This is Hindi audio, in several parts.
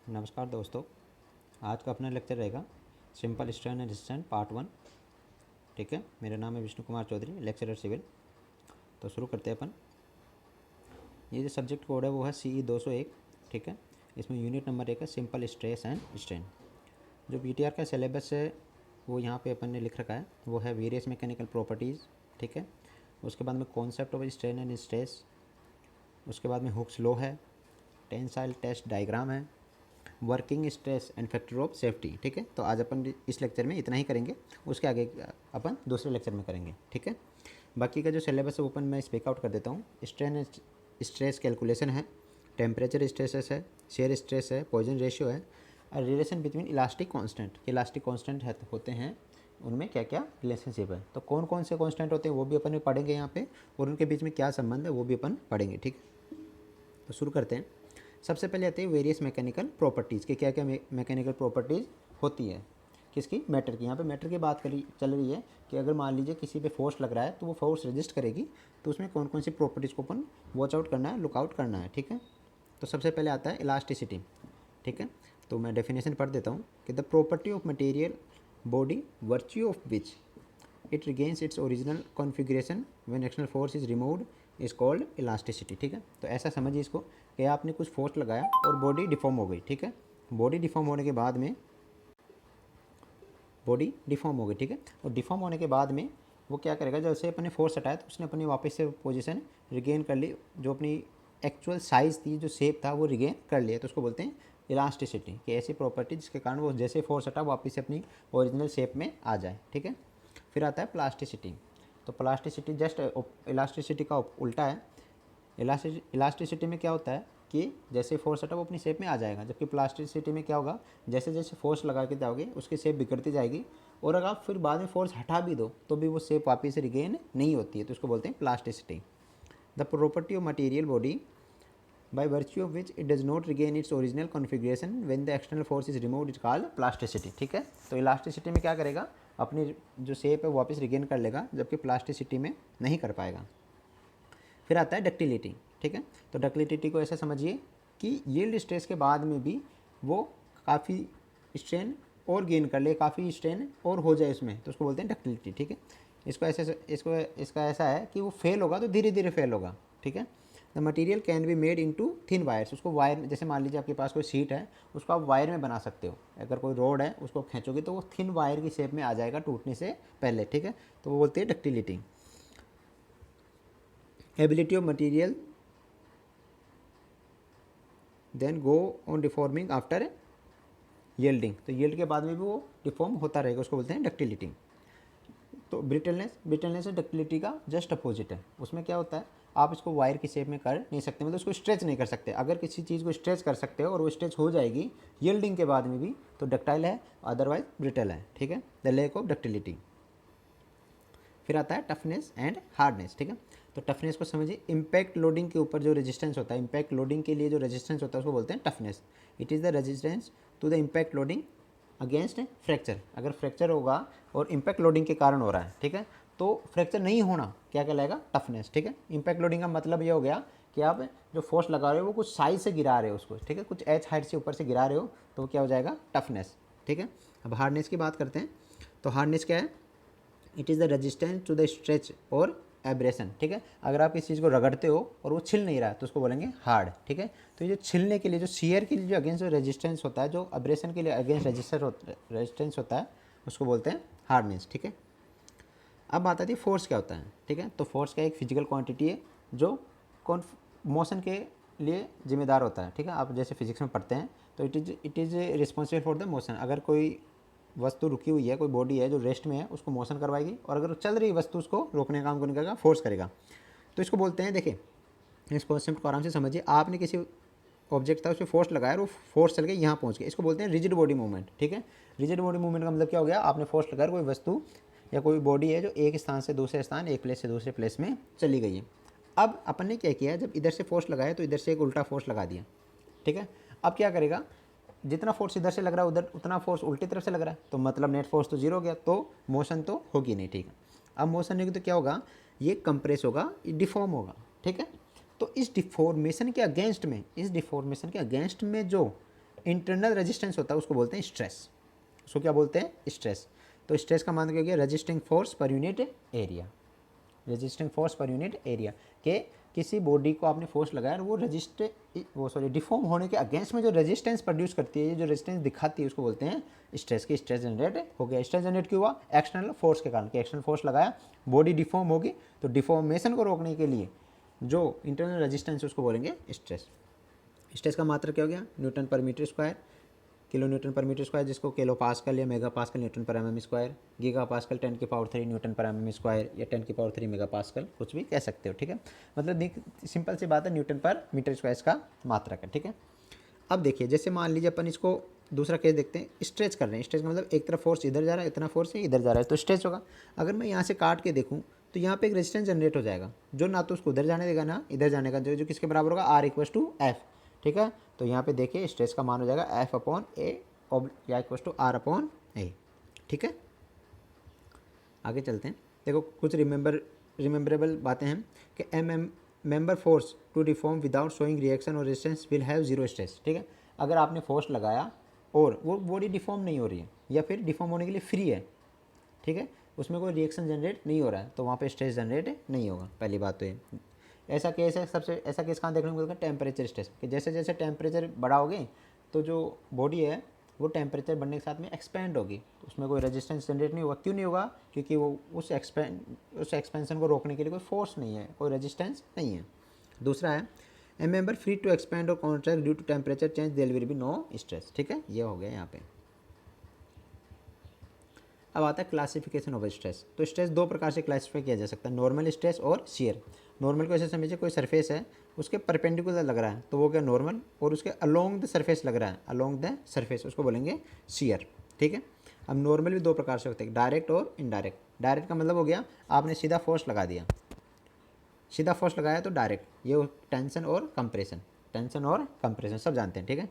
नमस्कार दोस्तों, आज का अपना लेक्चर रहेगा simple strain and resistance part 1। ठीक है, मेरा नाम है विष्णु कुमार चौधरी, लेक्चरर सिविल। तो शुरू करते हैं अपन। ये जो सब्जेक्ट कोड है वो है CE 201। ठीक है, इसमें यूनिट नंबर 1 है सिंपल स्ट्रेस एंड स्ट्रेन। जो BTR का सिलेबस है वो यहाँ पे अपन ने लिख रखा है, वो है वेरियस मैकेनिकल प्रॉपर्टीज़। ठीक है, उसके बाद में concept of strain and stress, उसके बाद में हुक्स लॉ है, टेंसाइल टेस्ट डायग्राम है, working stress and factor of safety. ठीक है, तो आज अपन इस लेक्चर में इतना ही करेंगे, उसके आगे अपन दूसरे लेक्चर में करेंगे। ठीक है, बाकी का जो सिलेबस है वो अपन मैं स्पीक आउट कर देता हूँ। स्ट्रेन स्ट्रेस कैलकुलेशन है, टेम्परेचर स्ट्रेसेस है, शेयर स्ट्रेस है, पॉइजन रेशियो है, और relation between elastic constant. Elastic constant होते हैं, उनमें क्या क्या रिलेशनशिप है, तो कौन कौन से कांस्टेंट होते हैं वो भी अपन पढ़ेंगे यहाँ पे, और उनके बीच में क्या संबंध है वो भी अपन पढ़ेंगे। ठीक, तो शुरू करते हैं। सबसे पहले आते हैं वेरियस मैकेनिकल प्रॉपर्टीज़ के, क्या क्या मैकेनिकल प्रॉपर्टीज़ होती है किसकी, मैटर की। यहाँ पे मैटर की बात करी चल रही है कि अगर मान लीजिए किसी पे फोर्स लग रहा है तो वो फोर्स रजिस्ट करेगी, तो उसमें कौन कौन सी प्रॉपर्टीज़ को अपन वॉच आउट करना है, लुकआउट करना है। ठीक है, तो सबसे पहले आता है इलास्टिसिटी। ठीक है, तो मैं डेफिनेशन पढ़ देता हूँ कि the property of material body virtue of which it regains its original configuration when external force is removed is called elasticity. ठीक है, तो ऐसा समझिए इसको कि आपने कुछ फोर्स लगाया और बॉडी डिफॉर्म हो गई। ठीक है, बॉडी डिफॉर्म होने के बाद में बॉडी डिफॉर्म हो गई। ठीक है, और डिफॉर्म होने के बाद में वो क्या करेगा, जैसे अपने फोर्स हटाया तो उसने अपनी वापस से पोजीशन रिगेन कर ली, जो अपनी एक्चुअल साइज़ थी, जो शेप था वो रिगेन कर लिया, तो उसको बोलते हैं इलास्टिसिटी। कि ऐसी प्रॉपर्टी जिसके कारण वो जैसे फोर्स हटा वापस से अपनी ओरिजिनल शेप में आ जाए। ठीक है, फिर आता है प्लास्टिसिटी। तो प्लास्टिसिटी जस्ट इलास्टिसिटी का उल्टा है। इलास्टिसिटी में क्या होता है कि जैसे फोर्स हटा वो अपनी शेप में आ जाएगा, जबकि प्लास्टिसिटी में क्या होगा, जैसे जैसे फोर्स लगा के जाओगे उसकी शेप बिगड़ती जाएगी, और अगर आप फिर बाद में फोर्स हटा भी दो तो भी वो शेप वापस से रिगेन नहीं होती है, तो उसको बोलते हैं plasticity. The property of material body by virtue of which it does not regain its original configuration when the external force is removed is called plasticity। ठीक है, तो इलास्टिसिटी में क्या करेगा, अपनी जो शेप है वापस रिगेन कर लेगा, जबकि प्लास्टिसिटी में नहीं कर पाएगा। फिर आता है डक्टिलिटी। ठीक है, तो डक्टिलिटी को ऐसा समझिए कि यील्ड स्ट्रेस के बाद में भी वो काफ़ी स्ट्रेन और गेन कर ले, काफ़ी स्ट्रेन और हो जाए उसमें, तो उसको बोलते हैं डक्टिलिटी। ठीक है, इसका ऐसा है कि वो फेल होगा तो धीरे धीरे फेल होगा। ठीक है, the material can be made into thin wires. उसको वायर, जैसे मान लीजिए आपके पास कोई सीट है, उसको आप वायर में बना सकते हो। अगर कोई रोड है उसको खींचोगे तो वो थिन वायर की शेप में आ जाएगा टूटने से पहले। ठीक है, तो वो बोलते हैं ductility. Ability of material then go on deforming after yielding, तो यील्ड के बाद में भी वो डिफॉर्म होता रहेगा, उसको बोलते हैं डक्टिलिटी। तो ब्रिटलनेस डक्टिलिटी का जस्ट अपोजिट है। उसमें क्या होता है, आप इसको वायर की शेप में कर नहीं सकते, मतलब उसको स्ट्रेच नहीं कर सकते। अगर किसी चीज़ को स्ट्रेच कर सकते हो और वो स्ट्रेच हो जाएगी यील्डिंग के बाद में भी, तो डक्टाइल है, अदरवाइज ब्रिटल है। ठीक है, द लैक ऑफ डक्टिलिटी। फिर आता है टफनेस एंड हार्डनेस। ठीक है, तो टफनेस को समझिए, इम्पैक्ट लोडिंग के ऊपर जो रेजिस्टेंस होता है, इम्पैक्ट लोडिंग के लिए जो रेजिस्टेंस होता है उसको बोलते हैं toughness. It is the resistance to the impact loading against fracture. अगर फ्रैक्चर होगा और इम्पैक्ट लोडिंग के कारण हो रहा है, ठीक है, तो फ्रैक्चर नहीं होना क्या कहलाएगा, टफनेस। ठीक है, इम्पैक्ट लोडिंग का मतलब ये हो गया कि आप जो फोर्स लगा रहे हो वो कुछ साइज से गिरा रहे हो उसको, ठीक है, कुछ एच हाइट से ऊपर से गिरा रहे हो, तो वो क्या हो जाएगा, टफनेस। ठीक है, अब हार्डनेस की बात करते हैं। तो हार्डनेस क्या है, it is the resistance to the stretch और एब्रेशन। ठीक है, अगर आप इस चीज़ को रगड़ते हो और वो छिल नहीं रहा है तो उसको बोलेंगे हार्ड। ठीक है, तो ये जो छिलने के लिए, जो शियर के लिए जो अगेंस्ट जो रेजिस्टेंस होता है, जो एब्रेशन के लिए अगेंस्ट रेजिस्टेंस होता है, उसको बोलते हैं हार्डनेस। ठीक है, अब बात आती है फोर्स क्या होता है। ठीक है, तो फोर्स का एक फिजिकल क्वांटिटी है जो मोशन के लिए जिम्मेदार होता है। ठीक है, आप जैसे फिजिक्स में पढ़ते हैं, तो it is responsible for the motion. अगर कोई वस्तु रुकी हुई है, कोई बॉडी है जो रेस्ट में है, उसको मोशन करवाएगी, और अगर चल रही वस्तु उसको रोकने का काम कौन करेगा, फोर्स करेगा। तो इसको बोलते हैं, देखिए इस कॉन्सेप्ट को आराम से समझिए, आपने किसी ऑब्जेक्ट था उस पर फोर्स लगाया और वो फोर्स चल के यहाँ पहुँच गया, इसको बोलते हैं रिजिड बॉडी मूवमेंट। ठीक है, रिजिड बॉडी मूवमेंट का मतलब क्या हो गया, आपने फोर्स लगाया, कोई वस्तु या कोई बॉडी है जो एक स्थान से दूसरे स्थान, एक प्लेस से दूसरे प्लेस में चली गई है। अब अपन ने क्या किया, जब इधर से फोर्स लगाया तो इधर से एक उल्टा फोर्स लगा दिया। ठीक है, अब क्या करेगा, जितना फोर्स इधर से लग रहा है उधर उतना फोर्स उल्टी तरफ से लग रहा है, तो मतलब नेट फोर्स तो जीरो हो गया, तो मोशन तो होगी नहीं। ठीक है, अब मोशन नहीं तो क्या होगा, ये कंप्रेस होगा, ये डिफॉर्म होगा। ठीक है, तो इस डिफॉर्मेशन के अगेंस्ट में जो इंटरनल रेजिस्टेंस होता है उसको बोलते हैं स्ट्रेस। उसको क्या बोलते हैं? स्ट्रेस। तो स्ट्रेस का मतलब क्या हो गया? Resisting force per unit area. Resisting force per unit area के किसी बॉडी को आपने फोर्स लगाया और वो डिफॉर्म होने के अगेंस्ट में जो रेजिस्टेंस प्रोड्यूस करती है, जो रेजिस्टेंस दिखाती है, उसको बोलते हैं स्ट्रेस। की स्ट्रेस जनरेट हो गया। स्ट्रेस जनरेट क्यों हुआ? एक्सटर्नल फोर्स के कारण। कि एक्सटर्नल फोर्स लगाया, बॉडी डिफॉर्म होगी, तो डिफॉर्मेशन को रोकने के लिए जो इंटरनल रेजिस्टेंस है उसको बोलेंगे स्ट्रेस। स्ट्रेस का मात्रा क्या हो गया? Newton per metre square, kilo newton per metre square, जिसको किलो पास्कल या mega pascal newton per M M square, giga pascal 10⁻³ newton per M M square या 10⁻³ मेगा पास्कल, कुछ भी कह सकते हो। ठीक है, मतलब सिंपल सी बात है, न्यूटन पर मीटर स्क्वायर का मात्रा का। ठीक है, अब देखिए, जैसे मान लीजिए अपन इसको दूसरा केस देखते हैं। स्ट्रेच कर रहे हैं। स्ट्रेच का मतलब एक तरफ फोर्स इधर जा रहा है, इतना फोर्स इधर जा रहा है, तो स्ट्रेच होगा। अगर मैं यहाँ से काट के देखूँ तो यहाँ पे एक रेजिस्टेंस जनरेट हो जाएगा, जो ना तो उसको उधर जाने देगा ना इधर जाने का, जो किसके बराबर होगा? R=F। ठीक है, तो यहाँ पे देखिए स्ट्रेस का मान हो जाएगा F/A या R/A। ठीक है, आगे चलते हैं। देखो कुछ रिमेंबरेबल बातें हैं कि member force to deform without showing reaction और resistance will have zero stress. ठीक है, अगर आपने फोर्स लगाया और वो बॉडी डिफॉर्म नहीं हो रही है या फिर डिफॉर्म होने के लिए फ्री है, ठीक है, उसमें कोई रिएक्शन जनरेट नहीं हो रहा है, तो वहाँ पे स्ट्रेस जनरेट नहीं होगा। पहली बात तो ये ऐसा केस है। सबसे ऐसा केस कहाँ देखने को मिलता है? Temperature stress. कि जैसे जैसे टेम्परेचर बढ़ाओगे तो जो बॉडी है वो टेम्परेचर बढ़ने के साथ में एक्सपेंड होगी, तो उसमें कोई रेजिस्टेंस जनरेट नहीं होगा। क्यों नहीं होगा? क्योंकि वो उस एक्सपेंशन को रोकने के लिए कोई फोर्स नहीं है, कोई रेजिस्टेंस नहीं है। दूसरा है a member free to expand और contract due to temperature change, there will be no stress. ठीक है, ये हो गया यहाँ पे। अब आता है क्लासिफिकेशन ऑफ स्ट्रेस। तो स्ट्रेस दो प्रकार से क्लासिफाई किया जा सकता है, नॉर्मल स्ट्रेस और शियर। नॉर्मल को ऐसे समझिए, कोई सरफेस है, उसके परपेंडिकुलर लग रहा है तो वो क्या? नॉर्मल। और उसके अलोंग द सरफेस लग रहा है, अलोंग द सरफेस, उसको बोलेंगे शियर। ठीक है, अब नॉर्मल भी दो प्रकार से होते हैं, डायरेक्ट और इनडायरेक्ट। डायरेक्ट का मतलब हो गया आपने सीधा फोर्स लगा दिया, सीधा फोर्स लगाया तो डायरेक्ट। ये टेंशन और कंप्रेशन, टेंशन और कंप्रेशन सब जानते हैं। ठीक है,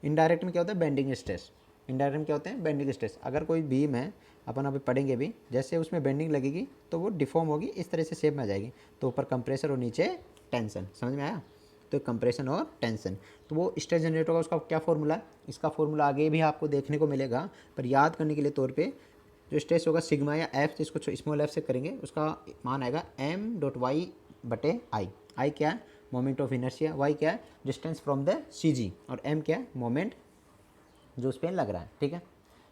इनडायरेक्ट में क्या होता है? Bending stress. इनडायरेक्ट में क्या होते हैं? Bending stress. अगर कोई बीम है, अपन अभी पढ़ेंगे भी, जैसे उसमें बेंडिंग लगेगी तो वो डिफॉर्म होगी, इस तरह से शेप में आ जाएगी, तो ऊपर कंप्रेसर और नीचे टेंशन। समझ में आया? तो कंप्रेशन और टेंशन, तो वो स्ट्रेस जनरेट होगा। उसका क्या फॉर्मूला है? इसका फॉर्मूला आगे भी आपको देखने को मिलेगा, पर याद करने के लिए तौर पे जो स्ट्रेस होगा सिग्मा या एफ, जिसको स्मॉल एफ से करेंगे, उसका मान आएगा m.y/i। आई क्या है? Moment of inertia. वाई क्या है? Distance from the CG। और m क्या है? मोमेंट जो उस पर लग रहा है। ठीक है,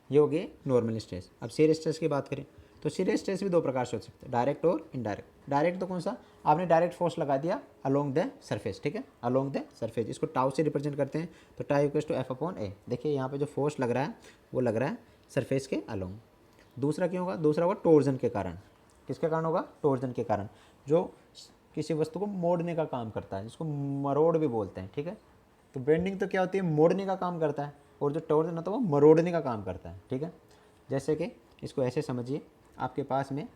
ये हो गए नॉर्मल स्ट्रेस। अब शियर स्ट्रेस की बात करें तो शियर स्ट्रेस भी दो प्रकार से हो सकते हैं, डायरेक्ट और इनडायरेक्ट। डायरेक्ट तो कौन सा? आपने डायरेक्ट फोर्स लगा दिया अलोंग द सरफेस। ठीक है, अलोंग द सरफेस, इसको टाउ से रिप्रेजेंट करते हैं, तो टाउ=F/A। देखिए यहाँ पे जो फोर्स लग रहा है वो लग रहा है सरफेस के अलोंग। दूसरा क्यों होगा? दूसरा होगा टोर्जन के कारण। किसके कारण होगा? टोर्जन के कारण, जो किसी वस्तु को मोड़ने का काम करता है, जिसको मरोड़ भी बोलते हैं। ठीक है, तो बेंडिंग तो क्या होती है? मोड़ने का काम करता है, और जो टोर्जन होता है वो मरोड़ने का काम करता है। ठीक है, जैसे कि इसको ऐसे समझिए, आपके पास में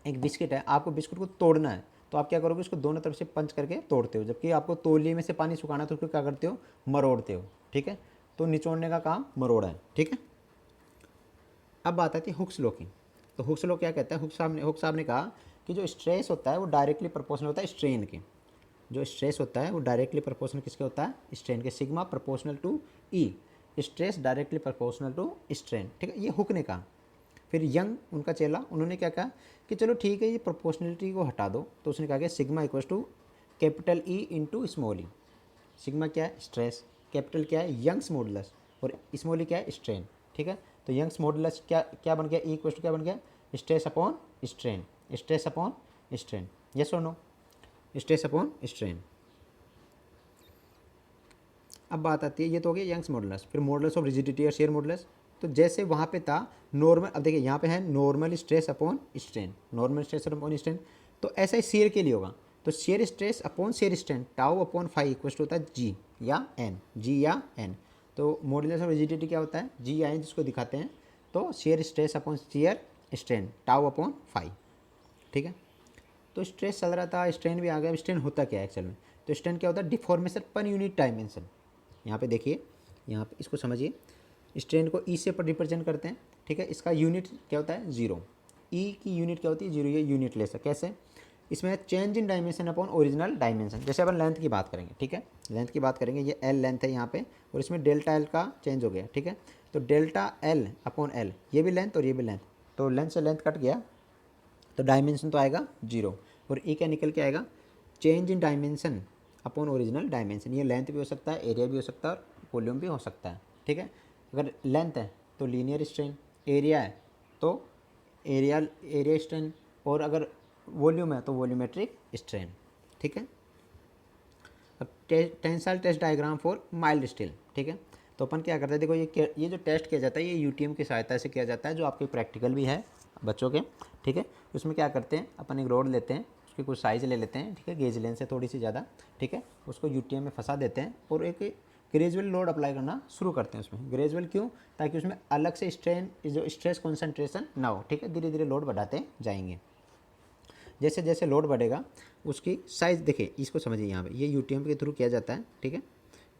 एक बिस्किट है, आपको बिस्कुट को तोड़ना है, तो आप क्या करोगे? उसको दोनों तरफ से पंच करके तोड़ते हो, जबकि आपको तौलिए में से पानी सुखाना है तो उसको क्या करते हो? मरोड़ते हो। ठीक है, तो निचोड़ने का काम मरोड़ा है। ठीक है, अब बात आती है हुक्स लॉ की। तो हुक्स लॉ क्या कहता है? हुक्स साहब ने कहा कि जो स्ट्रेस होता है वो डायरेक्टली प्रोपोर्शनल होता है स्ट्रेन के। जो स्ट्रेस होता है वो डायरेक्टली प्रोपोर्शनल किसके होता है? स्ट्रेन के। Sigma proportional to E, stress directly proportional to strain. ठीक है, ये हुक ने कहा। फिर यंग उनका चेला, उन्होंने क्या कहा कि चलो ठीक है, ये प्रोपोर्शनलिटी को हटा दो, तो उसने कहा कि sigma equals capital E into small E. Sigma क्या है? स्ट्रेस। कैपिटल क्या है? Young's modulus. और स्मॉल ई क्या है? स्ट्रेन। ठीक है, तो यंग्स मॉडुलस क्या क्या बन गया? E क्या बन गया? Stress upon strain. Stress upon strain, yes और नो? Stress upon strain. अब बात आती है, ये तो हो गया यंग्स मॉडुलस। फिर मॉडुलस ऑफ रिजिडिटी और शेयर मॉडुलस। तो जैसे वहाँ पे था नॉर्मल, अब देखिए यहाँ पे है normal stress upon strain, normal stress upon strain, तो ऐसा ही शेयर के लिए होगा। तो shear stress upon shear strain tau phi equal to होता है G या N, G या N। तो मॉडुलस ऑफ रिजिडिटी क्या होता है? G या N, जिसको दिखाते हैं। तो shear stress upon shear strain tau phi. ठीक है, तो स्ट्रेस चल रहा था, स्ट्रेन भी आ गया। स्ट्रेन होता क्या है एक्चुअल में? तो स्ट्रेन क्या होता है? Deformation per unit dimension. यहाँ पे देखिए, यहाँ पे इसको समझिए, स्ट्रेन को ई से पर रिप्रेजेंट करते हैं। ठीक है, इसका यूनिट क्या होता है? 0। ई की यूनिट क्या होती है? 0। ये यूनिट लेस है। कैसे? इसमें change in dimension upon original dimension. जैसे अपन लेंथ की बात करेंगे, ठीक है, लेंथ की बात करेंगे, ये एल लेंथ है यहाँ पे और इसमें डेल्टा एल का चेंज हो गया, ठीक है। तो डेल्टा एल अपॉन एल, ये भी लेंथ और ये भी लेंथ, तो लेंथ से लेंथ कट गया तो डायमेंशन तो आएगा 0 और ई क्या निकल के आएगा, change in dimension upon original dimension. ये लेंथ भी हो सकता है, एरिया भी हो सकता है और वॉल्यूम भी हो सकता है, ठीक है। अगर लेंथ है तो लीनियर स्ट्रेन, एरिया है तो एरिया स्ट्रेन, और अगर वॉल्यूम है तो वॉल्यूमेट्रिक स्ट्रेन, ठीक है। अब tensile test diagram for mild steel, ठीक है। तो अपन क्या करते हैं, देखो ये जो टेस्ट किया जाता है ये यूटीएम की सहायता से किया जाता है, जो आपके प्रैक्टिकल भी है बच्चों के, ठीक है। उसमें क्या करते हैं, अपन एक रोड लेते हैं, उसकी कुछ साइज़ ले लेते हैं, ठीक है, गेज लेंथ से थोड़ी सी ज़्यादा, ठीक है, उसको यूटीएम में फंसा देते हैं और एक ग्रेजुअल लोड अप्लाई करना शुरू करते हैं उसमें। ग्रेजुअल क्यों, ताकि उसमें अलग से जो स्ट्रेस कॉन्सेंट्रेशन ना हो, ठीक है, धीरे धीरे लोड बढ़ाते जाएंगे। जैसे जैसे लोड बढ़ेगा उसकी साइज़, देखिए इसको समझिए, यहाँ पे ये यूटीएम के थ्रू किया जाता है, ठीक है।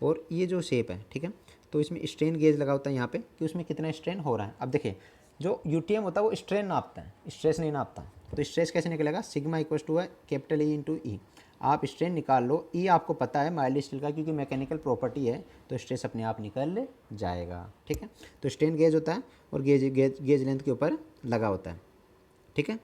और ये जो शेप है, ठीक है, तो इसमें स्ट्रेन गेज लगा होता है यहाँ पे कि उसमें कितना स्ट्रेन हो रहा है। अब देखिए जो यूटीएम होता है वो स्ट्रेन नापता है, स्ट्रेस नहीं नापता। तो स्ट्रेस कैसे निकलेगा, सिग्मा इक्वल टू है कैपिटल ई इंटू ई। आप स्ट्रेन निकाल लो, ई आपको पता है माइल्ड स्टील का, क्योंकि मैकेनिकल प्रॉपर्टी है, तो स्ट्रेस अपने आप निकल जाएगा, ठीक है। तो स्ट्रेन गेज होता है और गेज लेंथ के ऊपर लगा होता है, ठीक है।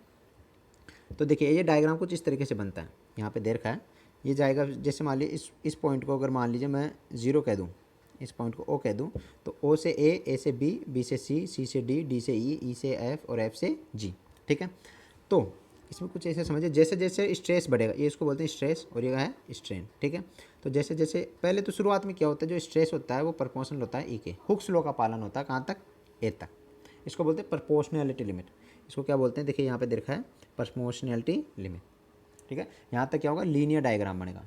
तो देखिए ये डायग्राम कुछ इस तरीके से बनता है, यहाँ पे दे रखा है। ये जाएगा, जैसे मान लीजिए इस पॉइंट को अगर मान लीजिए मैं 0 कह दूँ, इस पॉइंट को ओ कह दूँ, तो ओ से ए से बी, बी से सी से डी से ई से एफ और एफ से जी, ठीक है। तो इसमें कुछ ऐसे समझिए, जैसे जैसे स्ट्रेस बढ़ेगा, ये इसको बोलते हैं स्ट्रेस और ये है स्ट्रेन, ठीक है। तो जैसे जैसे पहले तो शुरुआत में क्या होता है, जो स्ट्रेस होता है वो प्रोपोर्शनल होता है ई के, हुक्स लॉ का पालन होता है, कहाँ तक, ए तक। इसको बोलते हैं प्रोपोर्शनैलिटी लिमिट। इसको क्या बोलते हैं, देखिए यहाँ पे देखा है प्रोपोर्शनैलिटी लिमिट, ठीक है। यहाँ तक क्या होगा, लीनियर डायग्राम बनेगा,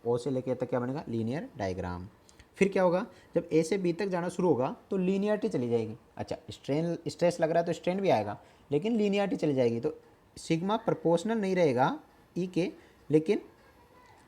ओ से लेके तक क्या बनेगा, लीनियर डायग्राम। फिर क्या होगा, जब ए से बी तक जाना शुरू होगा तो लीनियरिटी चली जाएगी। अच्छा, स्ट्रेस लग रहा है तो स्ट्रेन भी आएगा, लेकिन लीनियरिटी चली जाएगी। तो सिग्मा प्रोपोर्शनल नहीं रहेगा ई के, लेकिन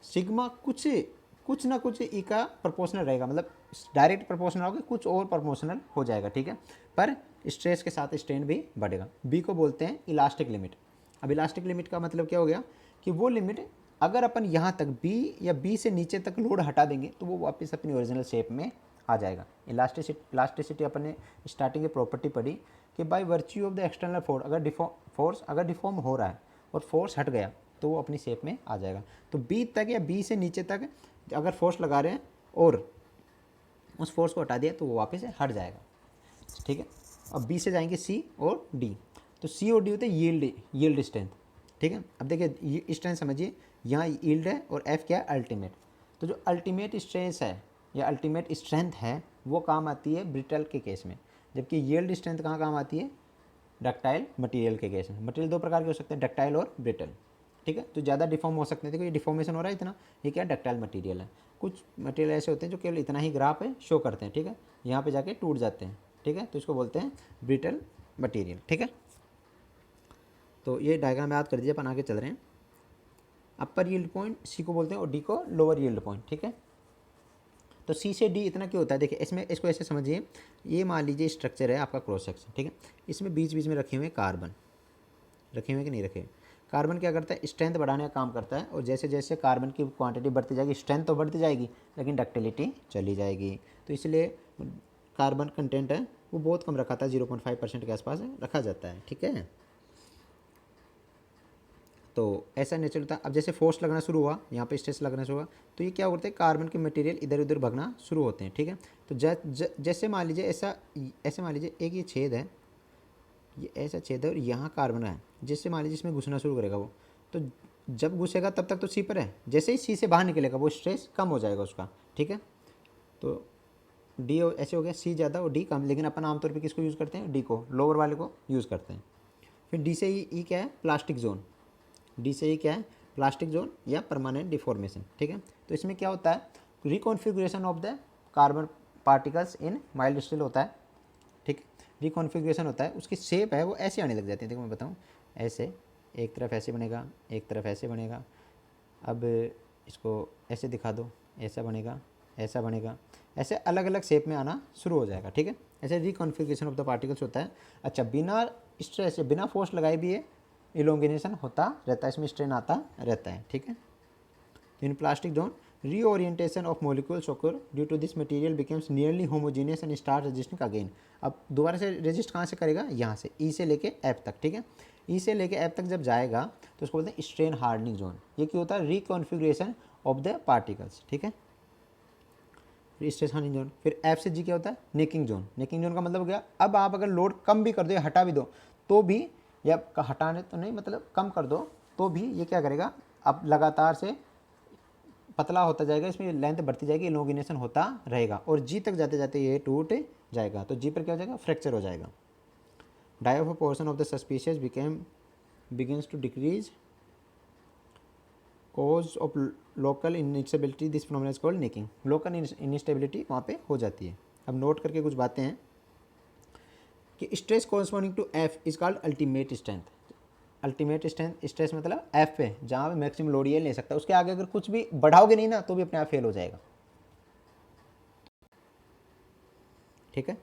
सिग्मा कुछ ना कुछ ई का प्रोपोर्शनल रहेगा, मतलब डायरेक्ट प्रोपोर्शनल होगा, कुछ और प्रोपोर्शनल हो जाएगा, ठीक है। पर स्ट्रेस के साथ स्ट्रेन भी बढ़ेगा। बी को बोलते हैं इलास्टिक लिमिट। अब इलास्टिक लिमिट का मतलब क्या हो गया, कि वो लिमिट अगर अपन यहाँ तक बी या बी से नीचे तक लोड हटा देंगे तो वो वापस अपनी ओरिजिनल शेप में आ जाएगा। इलास्टिसिटी अपन ने स्टार्टिंग की प्रॉपर्टी पढ़ी कि by virtue of the external force, अगर डिफॉर्म हो रहा है और फोर्स हट गया तो वो अपनी शेप में आ जाएगा। तो बी तक या बी से नीचे तक अगर फोर्स लगा रहे हैं और उस फोर्स को हटा दिया तो वो वापस हट जाएगा, ठीक है। अब बी से जाएंगे सी और डी, तो सी और डी होते हैं यील्ड स्ट्रेंथ, ठीक है। अब देखिए स्ट्रेंथ समझिए, यहाँ यील्ड है और एफ क्या है, अल्टीमेट। तो जो अल्टीमेट स्ट्रेंथ है या अल्टीमेट स्ट्रेंथ है वो काम आती है ब्रिटल के केस में, जबकि यील्ड स्ट्रेंथ कहाँ काम आती है, डक्टाइल मटेरियल के केस में। मटेरियल दो प्रकार के हो सकते हैं, डक्टाइल और ब्रिटल, ठीक है। तो ज़्यादा डिफॉर्म हो सकते हैं, देखो ये डिफॉर्मेशन हो रहा है इतना, ये क्या डक्टाइल मटेरियल है। कुछ मटेरियल ऐसे होते हैं जो केवल इतना ही ग्राफ है शो करते हैं, ठीक है, यहाँ पे जाके टूट जाते हैं, ठीक है, तो इसको बोलते हैं ब्रिटल मटेरियल, ठीक है। तो ये डायग्राम याद कर दीजिए, अपन आगे चल रहे हैं। अपर यील्ड पॉइंट सी को बोलते हैं और डी को लोअर यील्ड पॉइंट, ठीक है। तो सी से डी इतना क्यों होता है, देखिए इसमें इसको ऐसे समझिए, ये मान लीजिए स्ट्रक्चर है आपका क्रॉस सेक्शन, ठीक है। इसमें बीच बीच में रखे हुए कार्बन, रखे हुए कि नहीं रखे। कार्बन क्या करता है, स्ट्रेंथ बढ़ाने का काम करता है, और जैसे जैसे कार्बन की क्वांटिटी बढ़ती जाएगी स्ट्रेंथ तो बढ़ती जाएगी लेकिन डक्टिलिटी चली जाएगी। तो इसलिए कार्बन कंटेंट है वो बहुत कम रखा था, 0.5% के आसपास रखा जाता है, ठीक है। तो ऐसा नेचर होता है। अब जैसे फोर्स लगना शुरू हुआ, यहाँ पे स्ट्रेस लगना शुरू हुआ, तो ये क्या होता है, कार्बन के मटेरियल इधर उधर भगना शुरू होते हैं, ठीक है। तो जैसे मान लीजिए ऐसे मान लीजिए एक ये छेद है, ये ऐसा छेद है और यहाँ कार्बन है, जिससे मान लीजिए इसमें घुसना शुरू करेगा वो, तो जब घुसेगा तब तक तो सी पर है, जैसे ही सी से बाहर निकलेगा वो स्ट्रेस कम हो जाएगा उसका, ठीक है। तो डी ऐसे हो गया, सी ज़्यादा और डी कम, लेकिन अपन आमतौर पे किसको यूज़ करते हैं, डी को, लोअर वाले को यूज़ करते हैं। फिर डी से ई क्या है, प्लास्टिक जोन। डी से ई क्या है, प्लास्टिक जोन या परमानेंट डिफॉर्मेशन, ठीक है। तो इसमें क्या होता है, reconfiguration of the carbon particles in mild steel होता है, ठीक है। रिकॉन्फिगरेशन होता है, उसकी शेप है वो ऐसे आने लग जाती है, देखो मैं बताऊँ, ऐसे एक तरफ ऐसे बनेगा, एक तरफ ऐसे बनेगा। अब इसको ऐसे दिखा दो, ऐसा बनेगा, ऐसा बनेगा, ऐसे अलग अलग शेप में आना शुरू हो जाएगा, ठीक है। ऐसे रिकॉन्फिगरेशन ऑफ द पार्टिकल्स होता है। अच्छा, बिना स्ट्रेस बिना फोर्स लगाए भी ये इलोंगेशन होता रहता है, इसमें स्ट्रेन आता रहता है, ठीक है। In plastic zone reorientation of molecules occur due to this material becomes nearly homogeneous and start resisting again. अब दोबारा से रेजिस्ट कहाँ से करेगा, यहाँ से ई से लेके एफ तक, ठीक है। ई से लेके एफ तक जब जाएगा तो उसको बोलते हैं स्ट्रेन हार्डनिंग जोन। ये क्या होता है, रिकॉन्फिग्रेशन ऑफ द पार्टिकल्स, ठीक है, स्ट्रेस हार्डनिंग जोन। फिर एफ से जी क्या होता है, नेकिंग जोन। नेकिंग जोन का मतलब हो गया, अब आप अगर लोड कम भी कर दो या हटा भी दो तो भी, या हटाने तो नहीं मतलब कम कर दो तो भी ये क्या करेगा, अब लगातार से पतला होता जाएगा, इसमें लेंथ बढ़ती जाएगी, इलोंगिनेशन होता रहेगा और जी तक जाते जाते ये टूट जाएगा। तो जी पर क्या हो जाएगा, फ्रैक्चर हो जाएगा। Die of a portion of the suspicious begins to decrease cause of local instability, this phenomena is called necking. Local instability वहाँ पे हो जाती है। अब नोट करके कुछ बातें हैं कि stress corresponding to F is called ultimate strength. Ultimate stress मतलब एफ पे जहाँ पे मैक्सिमम लोड ये ले सकता है, उसके आगे अगर कुछ भी बढ़ाओगे नहीं ना तो भी अपने आप फेल हो जाएगा, ठीक है।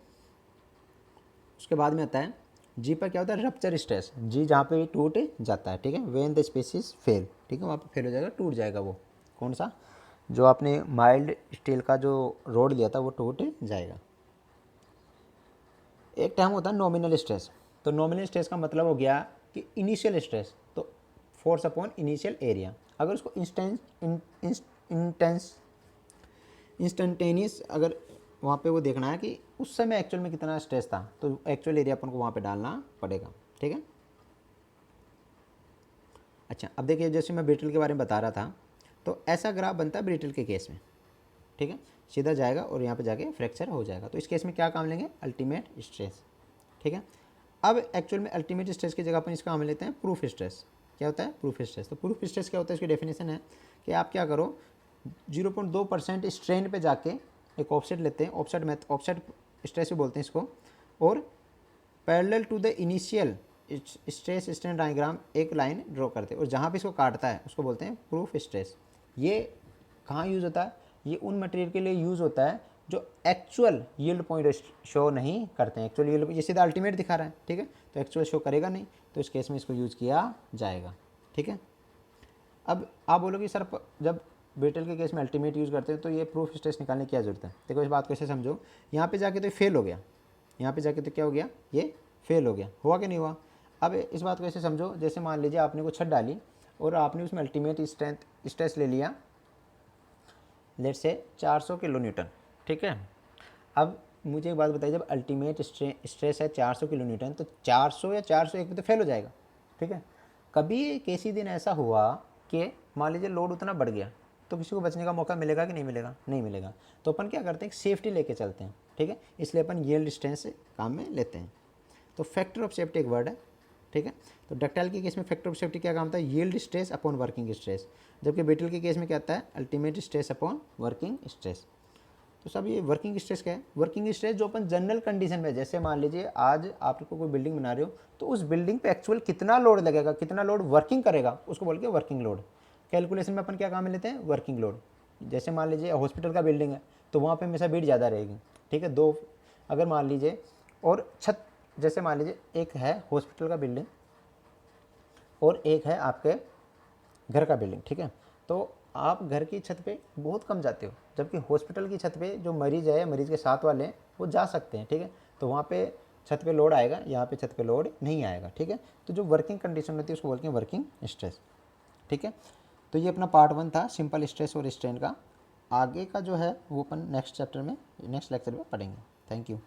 उसके बाद में आता है जी पर क्या होता है, रप्चर स्ट्रेस। जी जहाँ पे टूट जाता है, ठीक है, वेन द स्पेसिस फेल, ठीक है, वहाँ पे फेल हो जाएगा, टूट जाएगा। वो कौन सा, जो आपने माइल्ड स्टील का जो रोड लिया था वो टूट जाएगा। एक टर्म होता है नॉमिनल स्ट्रेस। तो नॉमिनल स्ट्रेस का मतलब हो गया कि इनिशियल स्ट्रेस, तो फोर्स अपॉन इनिशियल एरिया। अगर उसको इंस्टेंटेनियस अगर वहाँ पे वो देखना है कि उस समय एक्चुअल में कितना स्ट्रेस था, तो एक्चुअल एरिया अपन को वहाँ पे डालना पड़ेगा, ठीक है। अच्छा, अब देखिए जैसे मैं ब्रिटल के बारे में बता रहा था, तो ऐसा ग्राफ बनता है ब्रिटल के केस में, ठीक है, सीधा जाएगा और यहाँ पे जाके फ्रैक्चर हो जाएगा। तो इस केस में क्या काम लेंगे, अल्टीमेट स्ट्रेस, ठीक है। अब एक्चुअल में अल्टीमेट स्ट्रेस की जगह अपन इसका काम लेते हैं प्रूफ स्ट्रेस। क्या होता है, प्रूफ स्ट्रेस। तो प्रूफ स्ट्रेस क्या होता है, इसकी डेफिनेशन है कि आप क्या करो, 0.2% स्ट्रेन पे जाके एक ऑफसेट लेते हैं, ऑफसेट स्ट्रेस भी बोलते हैं इसको, और parallel to the initial stress strain diagram एक लाइन ड्रॉ करते हैं, और जहाँ पे इसको काटता है उसको बोलते हैं प्रूफ स्ट्रेस। ये कहाँ यूज़ होता है, ये उन मटेरियल के लिए यूज़ होता है जो एक्चुअल यील्ड पॉइंट शो नहीं करते हैं। एक्चुअल यील्ड ये सीधा अल्टीमेट दिखा रहा है, ठीक है, तो एक्चुअल शो करेगा नहीं, तो इस केस में इसको यूज़ किया जाएगा, ठीक है। अब आप बोलोगे सर जब ब्रिटल के केस में अल्टीमेट यूज़ करते हैं तो ये प्रूफ स्ट्रेस निकालने की क्या जरूरत है। देखो इस बात को ऐसे समझो, यहाँ पे जाके तो फेल हो गया, यहाँ पे जाके तो क्या हो गया, ये फेल हो गया, हुआ कि नहीं हुआ। अब इस बात को ऐसे समझो, जैसे मान लीजिए आपने को छत डाली और आपने उसमें अल्टीमेट स्ट्रेस ले लिया, लेट से 400 किलो न्यूटन, ठीक है। अब मुझे एक बात बताइए, जब अल्टीमेट स्ट्रेस है 400 किलो न्यूटन, तो 400 या 401 पे तो फेल हो जाएगा, ठीक है। कभी किसी दिन ऐसा हुआ कि मान लीजिए लोड उतना बढ़ गया, तो किसी को बचने का मौका मिलेगा कि नहीं मिलेगा, नहीं मिलेगा। तो अपन क्या करते हैं, सेफ्टी लेके चलते हैं, ठीक है, इसलिए अपन यील्ड स्ट्रेस काम में लेते हैं। तो फैक्टर ऑफ सेफ्टी एक वर्ड है, ठीक है। तो डक्टाइल के केस में फैक्टर ऑफ सेफ्टी क्या काम होता है, yield stress upon working stress, जबकि ब्रिटल के केस में क्या आता है, ultimate stress upon working stress. तो सब ये वर्किंग स्ट्रेस क्या है, वर्किंग स्ट्रेस जो अपन जनरल कंडीशन में, जैसे मान लीजिए आज आपको कोई बिल्डिंग बना रहे हो, तो उस बिल्डिंग पे एक्चुअल कितना लोड लगेगा, कितना लोड वर्किंग करेगा, उसको बोल के वर्किंग लोड। कैलकुलेशन में अपन क्या काम में लेते हैं, वर्किंग लोड। जैसे मान लीजिए हॉस्पिटल का बिल्डिंग है, तो वहाँ पे हमेशा भीड़ ज़्यादा रहेगी, ठीक है, दो अगर मान लीजिए, और छत, जैसे मान लीजिए एक है हॉस्पिटल का बिल्डिंग और एक है आपके घर का बिल्डिंग, ठीक है। तो आप घर की छत पे बहुत कम जाते हो, जबकि हॉस्पिटल की छत पे जो मरीज़ है, मरीज़ के साथ वाले हैं, वो जा सकते हैं, ठीक है। तो वहाँ पे छत पे लोड आएगा, यहाँ पे छत पे लोड नहीं आएगा, ठीक है। तो जो वर्किंग कंडीशन होती है उसको बोलते हैं वर्किंग स्ट्रेस, ठीक है। तो ये अपना पार्ट 1 था सिंपल स्ट्रेस और स्ट्रेन का। आगे का जो है वो अपन नेक्स्ट चैप्टर में, नेक्स्ट लेक्चर में पढ़ेंगे। Thank you.